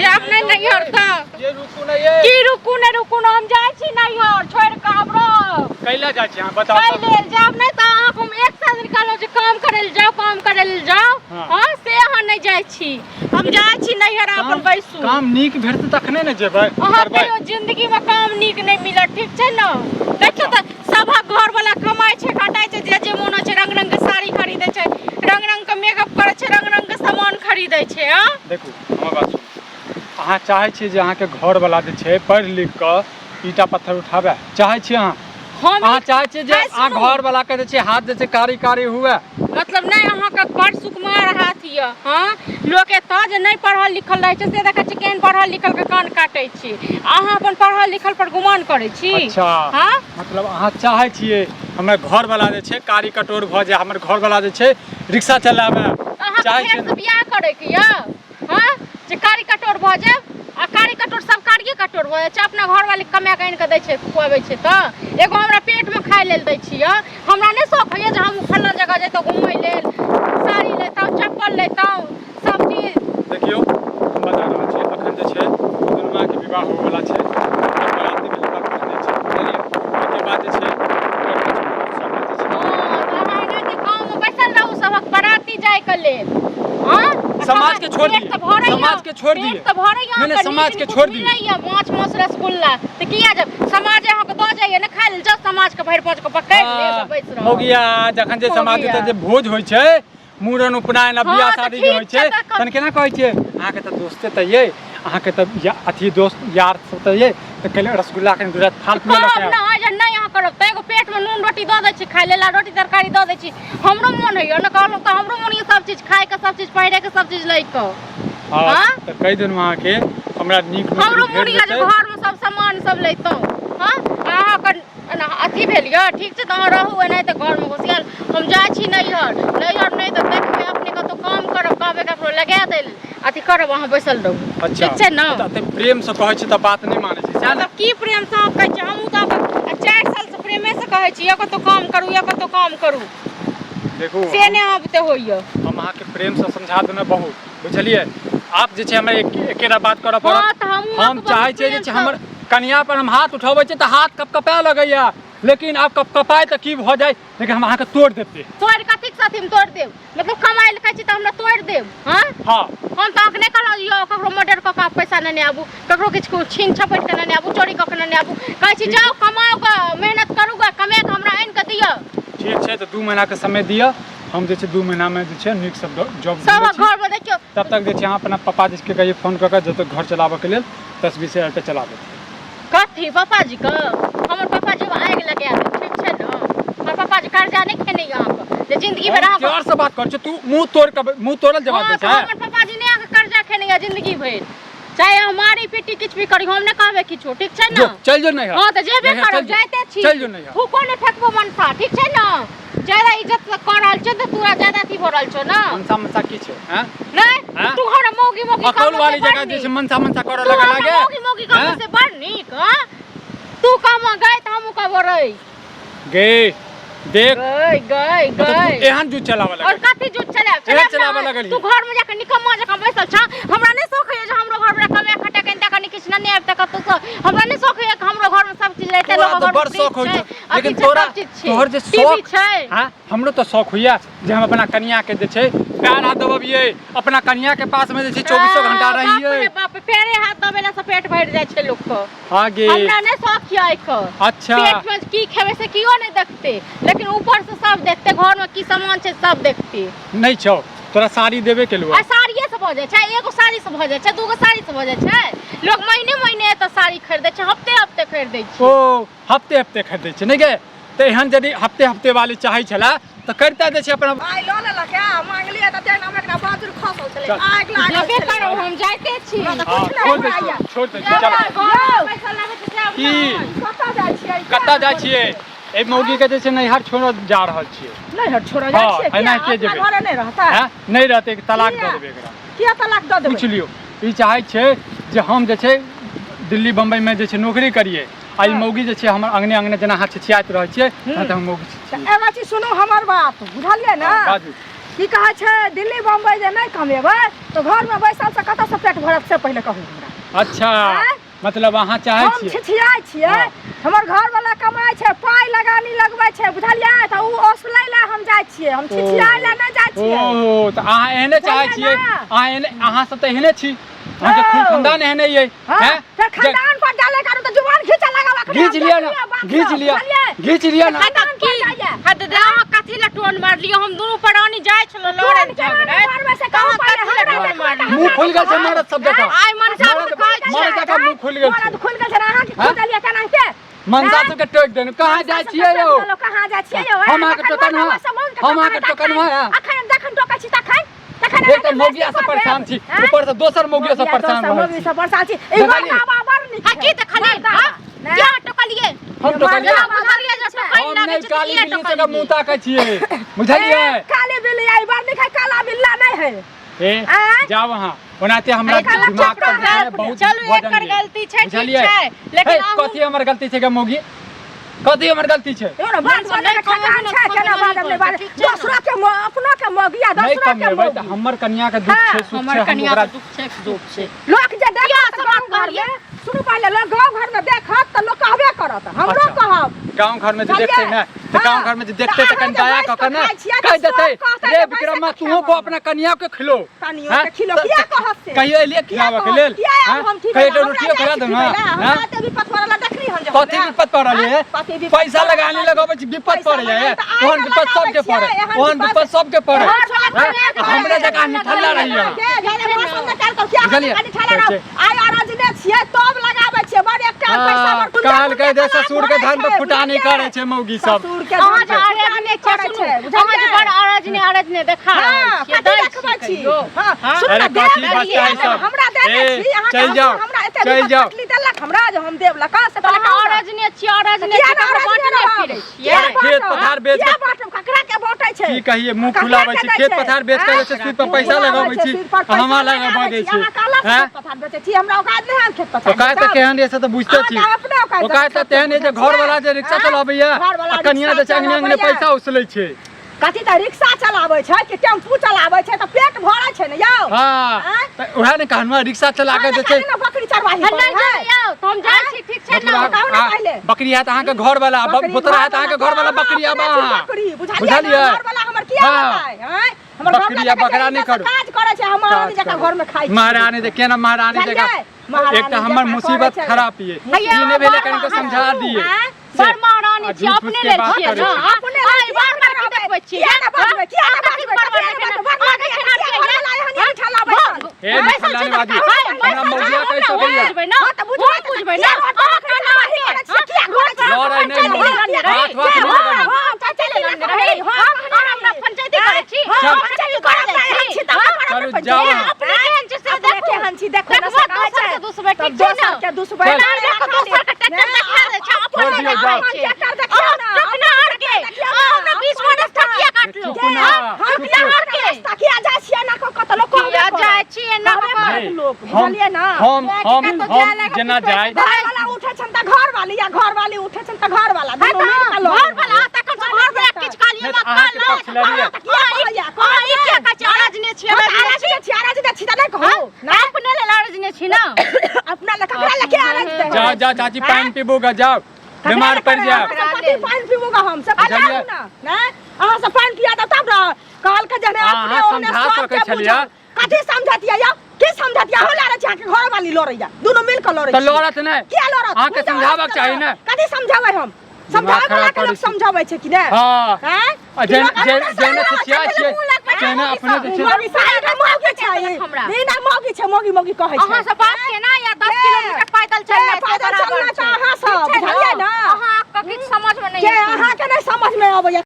जाब नहीं नैहर त ये रुकू नहीं ये की रुकू न हम जाय छी नैहर छोड़ के हमरो कैला जा छी बताओ पहले जाब नहीं त हम एक साथ निकालो जे काम करे ले जाओ हां से हां नहीं जाय छी हम जाय छी नैहर अपन बैसू काम नीक भेटत तखने न जेबै करबै जिंदगी में काम नीक नहीं मिलत ठीक छै न देखियो त सभा घर वाला कमाय छै खटाय छै जे मोन छै रंग रंग के साड़ी खरीदै छै रंग रंग के मेकअप करे छै रंग रंग के सामान खरीदै छै हां देखू हमर बात सुन अहाँ चाहै छी जे अहाँ के घर वाला जे छै पढ़ लिख के ईटा पत्थर उठावे चाहै छी अहाँ चाहै छी जे अहाँ घर वाला के जे छै हाथ जे छै कारी कारी हुए मतलब नहीं अहाँ के बड़ सुकुमार हाथ हिय हां लोग एता जे नहीं पढ़ल लिखल रहे छै से देखै छी केहन पढ़ल लिखल के कान काटै छी अहाँ अपन पढ़ल लिखल पर गुमान करै छी अच्छा हां मतलब अहाँ चाहै छियै हमर घर वाला जे छै कारी कटोर भ जाय हमर घर वाला जे छै रिक्शा चलावे चाहै छी बियाह करे के य हां जे कारी कटोर भ जाय आ कारी कटोर सब कारिये कटोर भ जाय छै अपना घर वाले कमा के आनि के दै छै खुआबै छै त एगो हमरा पेट में खाय लेल दै छियै हमरा नहीं शौक होइए जे हम फल्ला जगह जैतो घूमै लेल साड़ी लेतौ चप्पल लेतौ सब चीज देखियो हम बता रहल छी अखन जे छै दुनू के विवाह होय वाला छै बराती में लड़का पहुंचै छै बुझलियै ओके बाद जे छै बराती जाय के लेल समाज के छोड़ दिए समाज के छोड़ दिए नहीं समाज के छोड़ दिए माछ मांस रसगुल्ला त किया जब समाज अहाँ के द जाइए न खाय लेल जब समाज के भरि पहुंच के पकड़ ले बैस रहो मौगिया जखन जे समाज के जे भोज होय छै मूड़न उपनयन बियाह शादी जे होय छै तन केना कहै छै अहाँ के त दोस्ते त ये अहाँ के त अथी दोस्त यार सब त ये त कले रसगुल्ला के गुजरात फालतू में लके नहीं अहाँ करब त एगो पेट में नून रोटी द दै छी खाय लेला रोटी तरकारी द दै छी हमरो मन होइए न कहलौ त हमरो मन ये सब चीज खाय के सब चीज पहिरे के सब चीज लै के हां त कहि देनु अहाँ के हमरा नीक हमरो मन ये जे घर में सब सामान सब लैतौ हां अहाँ के अथी भेल य ठीक छै त अहाँ रहू नहीं त घर में घुसियाल हम जाय छी नैहर नहीं त देखबे अपने का तो काम करब कहबे ककरो लगा दे अथी करब अहाँ बैसल रहू अच्छा ठीक छै न त प्रेम से कहै छी त बात नहीं मानै छी मतलब की प्रेम से कहै छी हमहू त 4 साल से प्रेमे से कहै छी या कतो काम करू देखो से ने आबते होइए हम अहाँ के प्रेम से समझा देना बहुत बुझलिए आप जे छै हमरा एकेटा बात करऽ पड़त हम चाहै छियै जे हमर कन्या पर हम हाथ उठाबै छै त हाथ कपकपा लगैया लेकिन आप कपकपाय त की भ जाय लेकिन हम अहाँ के तोड़ देते तोड़ कथि के साथ हम तोड़ देब मतलब कमाई ले कहै छी त हमरा तोड़ देब हां हम त अखने कहलौ यो ककरो मर्डर क के पैसा नहीं आबू ककरो किछ को छीन छपट के नहीं आबू चोरी क के नहीं आबू कहै छी जाओ कमाओगा मेहनत करूगा कमा के हमरा आइन के दिया ठीक छै त 2 महीना के समय दिया हम जे छै 2 महीना में जे छै नीक सब जॉब सब घर में देखियो तब तक जे छै अहाँ अपना पापा जी के कहिए फोन क के जब तक घर चलाबे के लेल 10-20 हज़ार रुपया चला देते कथी पापा जी का हमर पापा जी आग लगा दे ठीक छै न हमर पापा जी कर्जा नहीं खेने यहाँ पर जे जिंदगी भर अहाँ जोर से बात कर छ तू मुंह तोड़ल जवाब दे छै हमर पापा जी ने आके कर्जा खेने या जिंदगी भर चाहे हमारी पिटी किछ भी करी हम ने कहबे किछो ठीक छै न चल जो नहीं हां त जेबे करब जाते छी चल जो नहीं फूको ने फेकबो मनसा ठीक छै न ज्यादा इज्जत कर रहल छ त तोरा ज्यादा थी भ रहल छ न मनसा की छै हैं नहीं तू हमरा मौगी अकल वाली जगह जे छै मनसा कर लागे मौगी काम से बड़ नीक हां तू काम गए त हमहु कहबो रही गे देख गई एहन जूझ चलावे लगे और कथि जूझ चलावे लगल तू घर में जाके निकम्मा जका बैसल छ हमरा नहीं शौक है जे हमरो घर में कमे खटे के तक किछ नहीं आब तक तो हमरा नहीं शौक है कि हमरो घर में सब चीज रहते लोग घर बड़ शौक होय लेकिन तोहर जे शौक छै हां हमरो तो शौक होइया जे हम अपना कन्या के जे छै प्यार हाथ दबबिए अपना कन्या के पास में जे छै 24 घंटा रहिए बाप पेरे हाथ दबेला से पेट भर जाय छै लोग को हां गे हमरा नहीं शौक है आइको अच्छा पेट में की खेबे से कियो नहीं देखते लेकिन ऊपर से सब देखते घर में की सामान छै सब देखते नहीं छौ तोरा साड़ी देबे के लिए साड़िए से भ जाय छै एगो साड़ी से भ जाय छै दूगो साड़ी से भ जाय छै लोग महीने त साड़ी खरीदै छै हफ्ते खरीदै छै ओ हफ्ते खरीदै छै नहीं गे त एहन यदि हफ्ते वाली चाहै छला त करता दे छै अपना आइ ल ले लके मांगलिए त तेन हम एकरा बाजुर खसल छले आग लागबे करो हम जाइते छी छोड़ दे चल पैसा लाबे छै की कत्ता जाइ छियै ए मौगी के जे छै नैहर छोड़ जा रहल छियै नैहर छोड़ जाइ छियै हां एना के जेबे घरे नहीं रहता हां नहीं रहते तलाक द देबे एकरा किया तलाक द देबे पूछ लियो ई चाहै छै जे हम जे छै दिल्ली बम्बई में जे छै नौकरी करिए आई मौगी जे छै हमर अंगने जना हाथ छियात रहै छियै त हम मौगी एना चीज सुनो हमर बात बुझलिए ना की कहै छै दिल्ली बम्बई जे नहीं कमेबै तो घर में बैसल से कतऽ से पेट भरत से पहले कहू हमरा। अच्छा मतलब अहाँ चाहै हम छियै छिछियाइ छियै हमर घर वाला कमाइ छै पाइ लगानी लगबै छै बुझलियै त उ ओसलै ला हम जाइ छियै हम छिछियाइ ला नहीं जाइ छियै। ओ त अहाँ एहने चाहै छियै अहाँ सब त एहने छी अहाँ के खून खानदान एहने ये हैं फिर खानदान पर डाले करू त जुबान खींचा लगावा घींच लिया ना हद दे कथी ला टोन मार लियो हम दोनों परानी जाय छलो लड़े झगड़े मुंह खुल गेल छै मरद सब देखा आइ मन साहब मरद देखा मुंह खुल गेल छै खुल गेल छै अहाँ के खोजलिए केना के मनसा सब के टोक देन कहां जाय छियै यौ कहां जाय छियै यौ हम आके टोकन अखन देखन टोकै छी तखन एक त मौगिया से परेशान छी ऊपर से दोसर मौगिया से परेशान मौगी से परेशान छी ई बाबा बड़ नीक की त खली क्या टोकलिए हम टोकलिए हम नहीं काली बिल्ली से मुंह ताकै छियै बुझलिए काली बिल्ली आई बार नहीं काला बिल्ला नहीं है ए जाओ वहां ओनाते हमरा दिमाग पर बहुत चलो एकर गलती छै ठीक छै लेकिन कथि हमर गलती छै गे मौगी कथि हमर गलती छै एनो बात बोले खजान छै केना बात अपने बात दूसरा के अपना के मौगिया दूसरा के मौगी हमर कन्या के दुख छै सुख छै हम ओकरा दुख छै लोग जे देखत गांव घर में सुनु पहले लोग गांव घर में देखत त लोग कहबे करत हमरो कहब गांव घर में जे देखते ना तो गांव घर में जे देखते त कन दया क के ना कह देते रे विक्रमा तू को अपना कन्या के खिलो कनियो के खिलो किया कहत से कहियो एलिए खिलावे के लेल कहियो रोटी खिला दे ना हां ते विपत वाला देखली हम कथि विपत पड़ रही है पैसा लगाने लगाबे छी विपत पड़ जाए ओहन विपत सबके पड़े ओहन विपत सबके पड़े हमरे जगह निठल्ला रही है आय आराजने छियै तब लगाबै छियै बड़ एकटा पैसा पर काल कह दे ससुर के धन पे फुटा नहीं करे छै मौगी सब ससुर के धन पे आराजने करे छै अहाँ जे बड़ आराजने देखा देखबै छी अरे कथि बच्चा है सब हमरा देने छी अहाँ चल जाओ हमरा एते तकलीफ देलक हमरा जे हम देब लका से पहले आराजने छी आराजने बाटने फिरै छियै खेत पथार बेच के बाटम ककरा के बाटै छै की कहिए मुंह खुलाबै छी खेत पथार बेच के से सूद पर पैसा लगाबै छी हमरा लगाबै दै छी हैं पथार बेचै छी हमरा औकात नहीं है खेत पथार औकात त केहन ऐसे त बुझते छी औकात त तेहन है जे घर वाला जे रिक्शा चलाबैया कनिया जे अंगने अंगने पैसा उसलै छै कथि त रिक्शा चलाबै छै कि टेम्पू चलाबै छै त पेट भरै छै ने यौ हां त ओहा ने कहनवा रिक्शा चला के जे छै बकरी चरवाही नहीं यौ तो हम जाइ छी ठीक छै ना कहू ना पहले बकरी है त अहाँ के घर वाला बोतरा है त अहाँ के घर वाला बकरी आबा बुझलिए घर वाला हमर किया होतै हैं हमर बकरी या बकरा नहीं करू काज करे छै हम महारानी जका घर में खाइ छी महारानी दे केना महारानी जका एक त हमर मुसीबत खराब ये ई ने भेले कनिको समझा दिए बड़ महारानी छी अपने ले छियै ना अपने आई बार बार की देखबै छी किया बजबै किया ए फलानी बाजी हमरा मौजिया कैसे गइया ना त बुझबै ना लड़ाई नहीं मौजी हाथ हाथ नहीं लगानी चले लंडे रहे हमरा पंचायती करे छी पंचायती करे छी चलो जाओ अपने केहन छी से देखो हंसी देखो ना दोसर के दुश्मन ठीक छै ना के दुश्मन दोसर के ट्रैक्टर देखा दे छै अपन ट्रैक्टर देखियो ना अपना हट के हमरा 20 मिनट तकिया काट लो अपना हट के तकिया जाय छियै ना कत लोग किया जाय छियै ना लोग बुझलिए ना हम जेना जाय घर वाला उठे छन त घर वाली या घर वाली उठे छन त घर वाला दोनों मिल के घर वाला तक घर वाला किछ कालिए मत काल ई क्या कछ आराजने छी आराजने छी त नहीं कहू ना अपने ले आराजने छी ना अपना ले ककरा लेके आराज दे जा जा चाची पानी पीबोगा जाओ बीमार पड़ जाओ पानी पीबोगा हम सब बताओ ना अहाँ सब पानी पिया तब ना काल के जने अपने ओने समझा सकै छलिया कथि समझतिया या के समझतिया हो लारे छ के घर वाली लड़ैया दोनों मिल के लड़ै त लड़त नै किया लड़त अहाँ के समझावक चाहि ना कथि समझाबै हम समझाबै वाला के लोग समझाबै छै कि नै हां हैं जेना छिया छियै जेना अपने जे छै मौगी छै हमरा नै ना मौगी छै मौगी कहै छै अहाँ सब बात के ना या 10 किलोमीटर पाइ